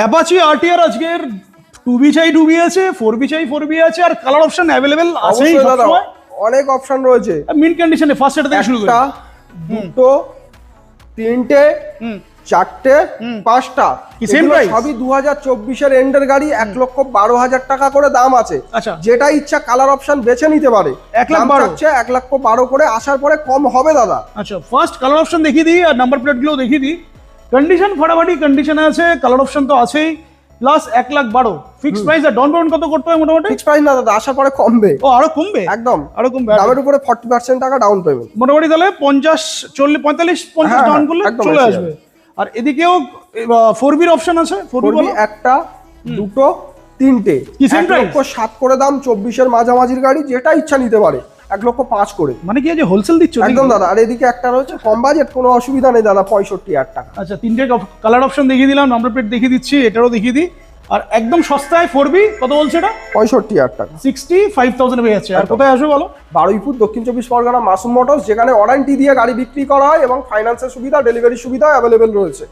Apache RTR আজকের 2B চাই 2B আছে, 4B চাই 4B আছে, আর কালার অপশন অ্যাভেলেবেল আছেই অবশ্যই দাদা, সবসময়। অনেক অপশন রয়েছে। মিড কন্ডিশনে ফার্স্ট এটা থেকে শুরু করি। একটা, দুটো, তিনটে, চারটে, পাঁচটা, কি same এগুলো price? সবই 2024-এর এন্ডের গাড়ি। 1,12,000 টাকা করে দাম আছে। আচ্ছা। যেটা ইচ্ছা কালার অপশন বেছে নিতে পারে। 1,12,000 1,12,000 করে, আসার পরে কম হবে দাদা। আচ্ছা, ফার্স্ট কালার অপশন দেখিয়ে দিই আর নাম্বার প্লেটগুলো দেখিয়ে দিই। কন্ডিশন ফাটাফাটি কন্ডিশনে আছে, কালার অপশন তো আছেই, প্লাস 1,12,000 ফিক্সড প্রাইস। আর ডাউন পেমেন্ট কত করতে হবে মোটামুটি? ফিক্স প্রাইস না দাদা, আসার পরে কমবে। ও আরো কমবে? একদম আরো কমবে। দামের উপরে 40% টাকা ডাউন পেমেন্ট। মোটামুটি তাহলে 45 হ্যাঁ, ডাউন করলে একদম চলে এসে আসবে। আর এদিকেও 4B অপশন আছে। 4B বলো। একটা, দুটো, তিনটে, কি same price? 1,07,000 করে দাম। 24-এর মাঝামাঝির গাড়ি, যেটা ইচ্ছা নিতে পারে। 1,05,000 করে। মানে কি যে হোলসেল দিচ্ছ? একদম দাদা। আর এদিকে একটা রয়েছে কম বাজেট, কোনো অসুবিধা নেই দাদা, 65,000 টাকা। আচ্ছা, তিনটে কালার অপশন দেখিয়ে দিলাম, নাম্বার প্লেট দেখিয়ে দিচ্ছি, এটারও দেখিয়ে দিই। আর একদম সস্তায় 4B কত বলছে এটা? 65,000 টাকা। 65,000 পেয়ে যাচ্ছে। আর কোথায় আসবে বলো? বারুইপুর, দক্ষিণ 24 পরগনা, মাসুম মোটরস, যেখানে ওয়ারেন্টি দিয়ে গাড়ি বিক্রি করা হয় এবং ফাইন্যান্সের সুবিধা, ডেলিভারি সুবিধা অ্যাভেলেবেল রয়েছে।